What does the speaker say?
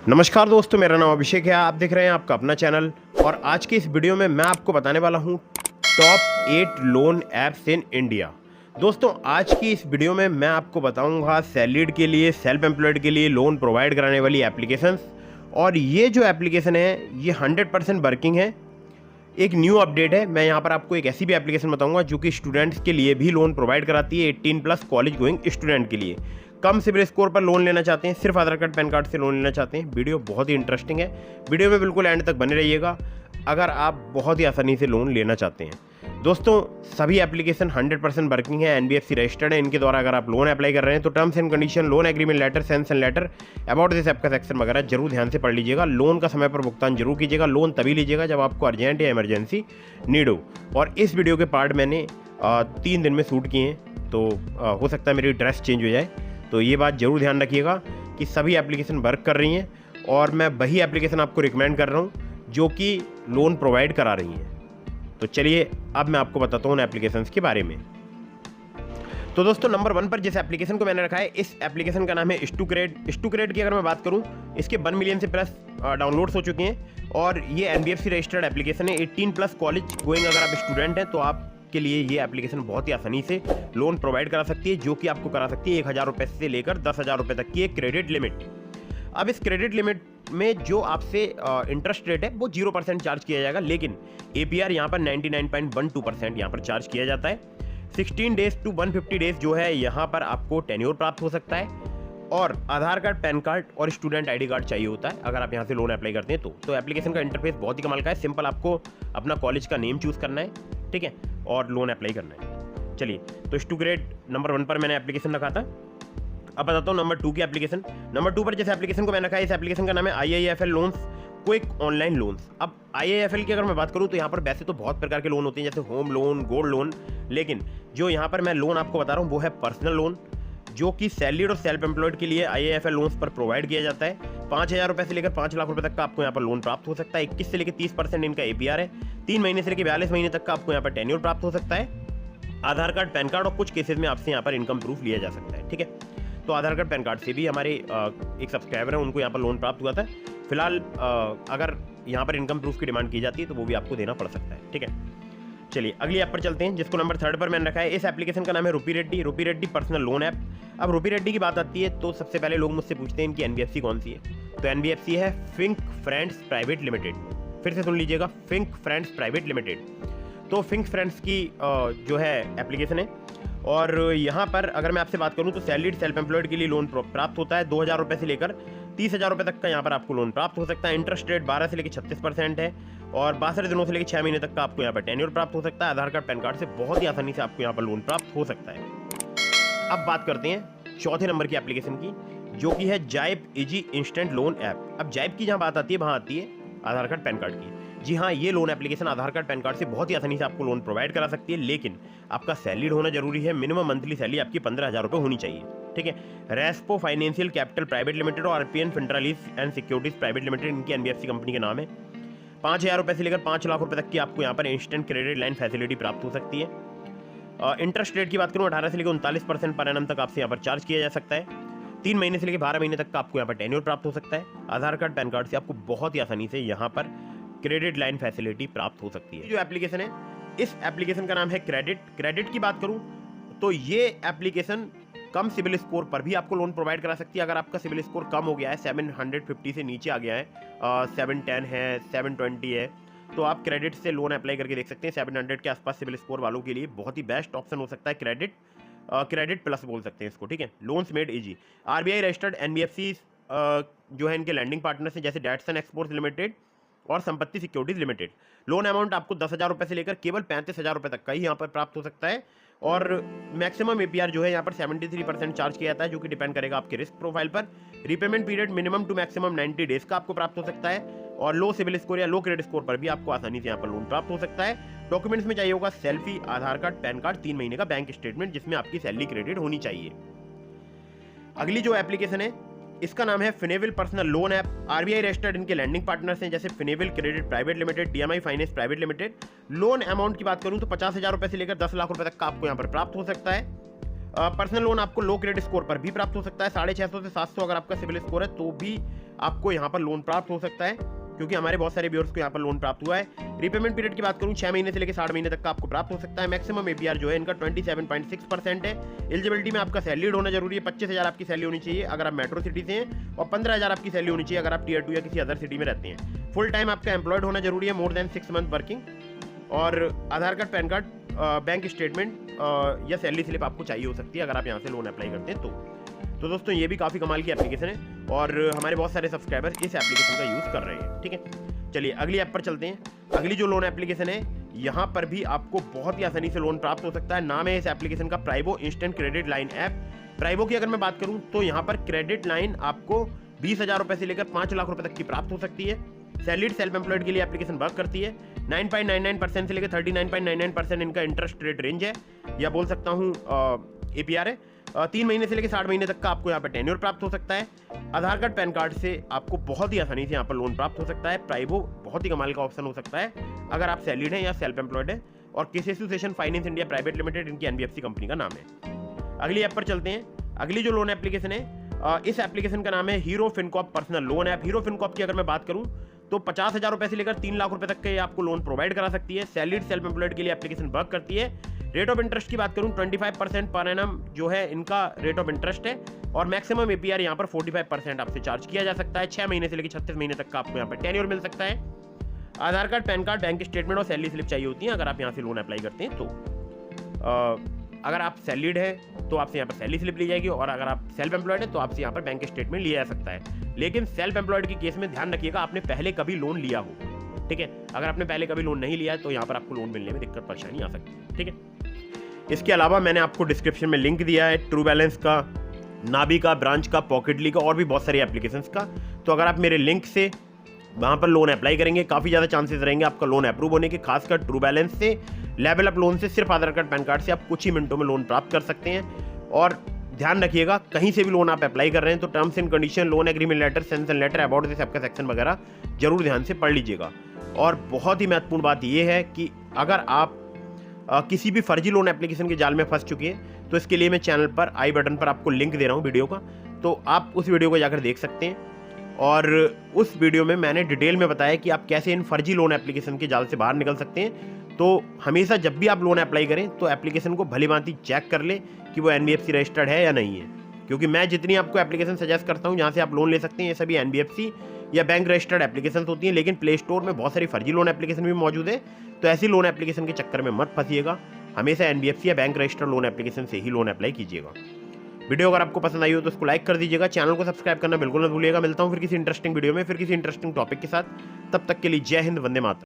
नमस्कार दोस्तों, मेरा नाम अभिषेक है। आप देख रहे हैं आपका अपना चैनल। और आज की इस वीडियो में मैं आपको बताने वाला हूं top 8 loan apps in India. दोस्तों, आज की इस वीडियो में मैं आपको बताऊंगा सैलरीड के लिए, सेल्फ एम्प्लॉयड के लिए लोन प्रोवाइड कराने वाली एप्लीकेशंस। और ये जो एप्लीकेशन है ये 100% वर्किंग है। एक न्यू अपडेट है। मैं यहाँ पर आपको एक ऐसी भी एप्लीकेशन बताऊंगा जो कि स्टूडेंट्स के लिए भी लोन प्रोवाइड कराती है, 18+ कॉलेज गोइंग स्टूडेंट के लिए। कम सिबिल स्कोर पर लोन लेना चाहते हैं, सिर्फ आधार कार्ड पैन कार्ड से लोन लेना चाहते हैं। वीडियो बहुत ही इंटरेस्टिंग है, वीडियो में बिल्कुल एंड तक बने रहिएगा अगर आप बहुत ही आसानी से लोन लेना चाहते हैं। दोस्तों, सभी एप्लीकेशन 100% वर्किंग है, NBFC रजिस्टर्ड है। इनके द्वारा अगर आप लोन अप्लाई कर रहे हैं तो terms and condition, loan agreement letter, sanction letter, about this app का सेक्शन वगैरह जरूर ध्यान से पढ़ लीजिएगा। लोन का समय पर भुगतान जरूर कीजिएगा। लोन तभी लीजिएगा जब आपको अर्जेंट या इमरजेंसी नीड हो। और इस वीडियो के पार्ट मैंने 3 दिन में शूट किए हैं, तो हो सकता है मेरी ड्रेस चेंज हो जाए। तो ये बात जरूर ध्यान रखिएगा कि सभी एप्लीकेशन वर्क कर रही हैं और मैं वही एप्लीकेशन आपको रिकमेंड कर रहा हूँ जो कि लोन प्रोवाइड करा रही हैं। तो चलिए अब मैं आपको बताता हूँ उन एप्लीकेशंस के बारे में। तो दोस्तों, नंबर 1 पर जिस एप्लीकेशन को मैंने रखा है, इस एप्लीकेशन का नाम है स्टूक्रेड की अगर मैं बात करूँ, इसके 1 मिलियन से प्लस डाउनलोड्स हो चुके हैं। और ये NBFC रजिस्टर्ड एप्लीकेशन है। 18+ कॉलेज गोइंग अगर आप स्टूडेंट हैं तो आप के लिए ये एप्लीकेशन बहुत ही आसानी से लोन प्रोवाइड करा सकती है, जो कि आपको करा सकती है 1000 रुपये से लेकर 10,000 रुपये तक की एक क्रेडिट लिमिट। अब इस क्रेडिट लिमिट में जो आपसे इंटरेस्ट रेट है वो 0% चार्ज किया जाएगा, लेकिन APR यहाँ पर 99.12% यहाँ पर चार्ज किया जाता है। 16 डेज टू 150 डेज जो है यहाँ पर आपको टेन्योर प्राप्त हो सकता है। और आधार कार्ड, पैन कार्ड और स्टूडेंट ID कार्ड चाहिए होता है अगर आप यहाँ से लोन अप्लाई करते हैं तो एप्लीकेशन का इंटरफेस बहुत ही कमाल का है। सिंपल, आपको अपना कॉलेज का नेम चूज करना है, ठीक है, और लोन अप्लाई करना है। चलिए, तो स्टूक्रेड नंबर 1 पर मैंने एप्लीकेशन रखा था। अब बताता हूँ नंबर 2 की एप्लीकेशन। नंबर 2 पर जिस एप्लीकेशन को मैंने रखा है, इस एप्लीकेशन का नाम है IIFL loans quick online loans. अब IIFL की अगर मैं बात करूँ तो यहाँ पर वैसे तो बहुत प्रकार के लोन होते हैं, जैसे होम लोन, गोल्ड लोन, लेकिन जो यहाँ पर मैं लोन आपको बता रहा हूँ वो है पर्सनल लोन, जो कि सैलरीड और सेल्फ एम्प्लॉयड के लिए IIFL लोन्स पर प्रोवाइड किया जाता है। 5,000 रुपये से लेकर 5 लाख रुपए तक का आपको यहाँ पर लोन प्राप्त हो सकता है। 21 से लेकर 30% इनका APR है। 3 महीने से लेकर 42 महीने तक का आपको यहाँ पर टेन्योर प्राप्त हो सकता है। आधार कार्ड, पैन कार्ड और कुछ केसेस में आपसे यहाँ पर इनकम प्रूफ लिया जा सकता है, ठीक है। तो आधार कार्ड, पैन कार्ड से भी हमारे एक सब्सक्राइबर है, उनको यहाँ पर लोन प्राप्त हुआ था। फिलहाल अगर यहाँ पर इनकम प्रूफ की डिमांड की जाती है तो वो भी आपको देना पड़ सकता है, ठीक है। चलिए अगली ऐप पर चलते हैं, जिसको नंबर 3 पर मैंने रखा है। इस एप्लीकेशन का नाम है रूपी रेड्डी पर्सनल लोन ऐप। अब रूपी रेड्डी की बात आती है तो सबसे पहले लोग मुझसे पूछते हैं इनकी NBFC कौन सी है। तो NBFC है फिंक फ्रेंड्स प्राइवेट लिमिटेड। फिर से सुन लीजिएगा, फिंक फ्रेंड्स प्राइवेट लिमिटेड। तो फिंक फ्रेंड्स की जो है एप्लीकेशन है। और यहाँ पर अगर मैं आपसे बात करूँ तो सैलरीड सेल्फ एम्प्लॉयड के लिए लोन प्राप्त होता है। 2,000 रुपये से लेकर 30,000 रुपये तक का यहाँ पर आपको लोन प्राप्त हो सकता है। इंटरेस्ट रेट 12 से लेकर 36% है। और 62 दिनों से लेकर 6 महीने तक का आपको यहाँ पर टेन्योर प्राप्त हो सकता है। आधार कार्ड, पैन कार्ड से बहुत ही आसानी से आपको यहाँ पर लोन प्राप्त हो सकता है। अब बात करते हैं चौथे नंबर की एप्लीकेशन की, जो कि है जाइब इजी इंस्टेंट लोन ऐप। अब जाइब की जहाँ बात आती है वहाँ आती है आधार कार्ड, पैन कार्ड की। जी हाँ, ये लोन एप्लीकेशन आधार कार्ड, पैन कार्ड से बहुत ही आसानी से आपको लोन प्रोवाइड करा सकती है, लेकिन आपका सैलरीड होना जरूरी है। मिनिमम मंथली सैलरी आपकी 15,000 रुपये होनी चाहिए, ठीक है। Respo financial capital private limited और RPN फिंट्रालीज एंड सिक्योरिटीज प्राइवेट लिमिटेड, इनकी NBFC कंपनी का नाम है। 5,000 रुपये से लेकर 5 लाख रुपये तक की आपको यहाँ पर इंस्टेंट क्रेडिट लाइन फैसिलिटी प्राप्त हो सकती है। इंटरेस्ट रेट की बात करूँ, 18 से लेकर 39% पर एनम तक आपसे यहाँ पर चार्ज किया जा सकता है। 3 महीने से लेकर 12 महीने तक का आपको यहाँ पर टेन्योर प्राप्त हो सकता है। आधार कार्ड, पैन कार्ड से आपको बहुत ही आसानी से यहाँ पर क्रेडिट लाइन फैसिलिटी प्राप्त हो सकती है। जो एप्लीकेशन है, इस एप्लीकेशन का नाम है क्रेडिट की बात करूँ तो ये एप्लीकेशन कम सिविल स्कोर पर भी आपको लोन प्रोवाइड करा सकती है। अगर आपका सिविल स्कोर कम हो गया है, 750 से नीचे आ गया है, 710 है, 720 है, तो आप क्रेडिट से लोन अप्लाई करके देख सकते हैं। 700 के आसपास सिविल स्कोर वालों के लिए बहुत ही बेस्ट ऑप्शन हो सकता है क्रेडिट प्लस बोल सकते हैं इसको, ठीक है। Loans made easy. RBI registered NBFC जो है इनके लैंडिंग पार्टनर्स हैं, जैसे डैटसन एक्सपोर्ट्स लिमिटेड और संपत्ति सिक्योरिटीज लिमिटेड। लोन अमाउंट आपको 10,000 रुपये से लेकर केवल 35,000 रुपये तक का ही यहाँ पर प्राप्त हो सकता है। और मैक्सिमम APR जो है यहाँ पर 73% चार्ज किया जाता है, जो कि डिपेंड करेगा आपके रिस्क प्रोफाइल पर। Repayment period minimum to maximum 90 days का आपको प्राप्त हो सकता है। और लो सिविल स्कोर या लो क्रेडिट स्कोर पर भी आपको आसानी से यहाँ पर लोन प्राप्त हो सकता है। डॉक्यूमेंट्स में चाहिए होगा सेल्फी, आधार कार्ड, पैन कार्ड, 3 महीने का बैंक स्टेटमेंट जिसमें आपकी सैलरी क्रेडिट होनी चाहिए। अगली जो एप्लीकेशन है, इसका नाम है Finnable personal loan app. RBI registered इनके लैंडिंग पार्टनर्स हैं, जैसे Finnable credit private limited, DMI finance private limited. Loan amount की बात करूं तो 50,000 रुपये से लेकर 10 लाख रुपए तक का आपको यहाँ पर प्राप्त हो सकता है। पर्सनल लोन आपको लो क्रेडिट स्कोर पर भी प्राप्त हो सकता है। 650 से 700 अगर आपका सिविल स्कोर है तो भी आपको यहाँ पर लोन प्राप्त हो सकता है, क्योंकि हमारे बहुत सारे व्यूअर्स को यहाँ पर लोन प्राप्त हुआ है। रीपेमेंट पीरियड की बात करूँ 6 महीने से लेकर 60 महीने तक का आपको प्राप्त हो सकता है। मैक्सिमम एपीआर जो है इनका 27.6% है। एलिजिबिलिटी में आपका सैलरीड होना जरूरी है। 25,000 आपकी सैलरी होनी चाहिए अगर आप मेट्रो सिटी से हैं, और 15,000 आपकी सैलरी होनी चाहिए अगर आप टियर 2 या किसी अदर सिटी में रहते हैं। फुल टाइम आपका एम्प्लॉयड होना जरूरी है, मोर देन 6 मंथ वर्किंग, और Aadhaar card, PAN card, bank statement या सैलरी स्लिप आपको चाहिए हो सकती है अगर आप यहाँ से लोन अप्लाई करते हैं तो दोस्तों ये भी काफ़ी कमाल की एप्लीकेशन है, और हमारे बहुत सारे सब्सक्राइबर्स इस एप्लीकेशन का यूज़ कर रहे हैं। ठीक है, चलिए अगली ऐप पर चलते हैं। अगली जो लोन एप्लीकेशन है, यहाँ पर भी आपको बहुत ही आसानी से लोन प्राप्त हो सकता है। नाम है इस एप्लीकेशन का प्राइबो इंस्टेंट क्रेडिट लाइन ऐप। प्राइबो की अगर मैं बात करूँ तो यहाँ पर क्रेडिट लाइन आपको 20,000 रुपये से लेकर 5 लाख रुपये तक की प्राप्त हो सकती है। सैलरीड सेल्फ एम्प्लॉयड के लिए एप्लीकेशन वर्क करती है। 9.99% से लेकर 39.99% इनका इंटरेस्ट रेट रेंज है, या बोल सकता हूँ एपीआर है। 3 महीने से लेकर 60 महीने तक का आपको यहाँ पर टेन्योर प्राप्त हो सकता है। आधार कार्ड, पैन कार्ड से आपको बहुत ही आसानी से यहाँ पर लोन प्राप्त हो सकता है। प्राइबो बहुत ही कमाल का ऑप्शन हो सकता है अगर आप सैलरीड हैं या सेल्फ एम्प्लॉयड है, और केसीएसएन फाइनेंस इंडिया प्राइवेट लिमिटेड इनकी एनबीएफसी कंपनी का नाम है। अगली ऐप पर चलते हैं। अगली जो लोन एप्लीकेशन है, इस एप्लीकेशन का नाम है hero Fincorp personal loan app. Hero Fincorp की अगर मैं बात करूं तो 50,000 रुपये से लेकर 3 लाख रुपए तक के आपको लोन प्रोवाइड करा सकती है। सैलरीड सेल्फ एम्प्लॉयड के लिए एप्लीकेशन वर्क करती है। रेट ऑफ इंटरेस्ट की बात करूं 25% पर एनम जो है इनका रेट ऑफ इंटरेस्ट है, और मैक्सिमम एपीआर यहाँ पर 45% आपसे चार्ज किया जा सकता है। 6 महीने से लेकर 36 महीने तक का आपको यहाँ पर टेन्योर मिल सकता है। Aadhaar card, PAN card, bank statement और सैलरी स्लिप चाहिए होती है अगर आप यहाँ से लोन अप्लाई करते हैं तो। अगर आप सैलरीड है तो आपसे यहाँ पर सैलरी स्लिप ली जाएगी, और अगर आप सेल्फ एम्प्लॉयड है तो आपसे यहाँ पर बैंक स्टेटमेंट लिया जा सकता है। लेकिन सेल्फ एम्प्लॉयड के केस में ध्यान रखिएगा आपने पहले कभी लोन लिया हो। ठीक है, अगर आपने पहले कभी लोन नहीं लिया है तो यहाँ पर आपको लोन मिलने में दिक्कत परेशानी आ सकती है। ठीक है, इसके अलावा मैंने आपको डिस्क्रिप्शन में लिंक दिया है ट्रू बैलेंस का, नाबी का, ब्रांच का, पॉकेटली का और भी बहुत सारी एप्लीकेशंस का। तो अगर आप मेरे लिंक से वहाँ पर लोन अप्लाई करेंगे काफ़ी ज़्यादा चांसेस रहेंगे आपका लोन अप्रूव होने के। खासकर ट्रू बैलेंस से, लेवल अप लोन से सिर्फ आधार कार्ड, पैन कार्ड से आप कुछ ही मिनटों में लोन प्राप्त कर सकते हैं। और ध्यान रखिएगा कहीं से भी लोन आप अप्लाई कर रहे हैं तो terms and condition, loan agreement letter, sanction letter, about this आपका सेक्शन वगैरह जरूर ध्यान से पढ़ लीजिएगा। और बहुत ही महत्वपूर्ण बात यह है कि अगर आप किसी भी फर्जी लोन एप्लीकेशन के जाल में फंस चुके हैं तो इसके लिए मैं चैनल पर आई बटन पर आपको लिंक दे रहा हूँ वीडियो का, तो आप उस वीडियो को जाकर देख सकते हैं। और उस वीडियो में मैंने डिटेल में बताया कि आप कैसे इन फर्जी लोन एप्लीकेशन के जाल से बाहर निकल सकते हैं। तो हमेशा जब भी आप लोन अप्लाई करें तो एप्लीकेशन को भली भांति चेक कर लें कि वो एनबीएफसी रजिस्टर्ड है या नहीं है, क्योंकि मैं जितनी आपको एप्लीकेशन सजेस्ट करता हूँ जहाँ से आप लोन ले सकते हैं ये सभी एनबीएफसी या बैंक रजिस्टर्ड एप्लीकेशन होती हैं। लेकिन प्ले स्टोर में बहुत सारी फर्जी लोन एप्लीकेशन भी मौजूद है, तो ऐसी लोन एप्लीकेशन के चक्कर में मत फंसिएगा। हमेशा एनबीएफसी या बैंक रजिस्टर्ड लोन एप्लीकेशन से ही लोन अप्लाई कीजिएगा। वीडियो अगर आपको पसंद आई हो तो उसको लाइक कर दीजिएगा, चैनल को सब्सक्राइब करना बिल्कुल न भूलिएगा। मिलता हूँ फिर किसी इंटरेस्टिंग वीडियो में, फिर किसी इंटरेस्टिंग टॉपिक के साथ। तब तक के लिए जय हिंद, वंदे मातरम।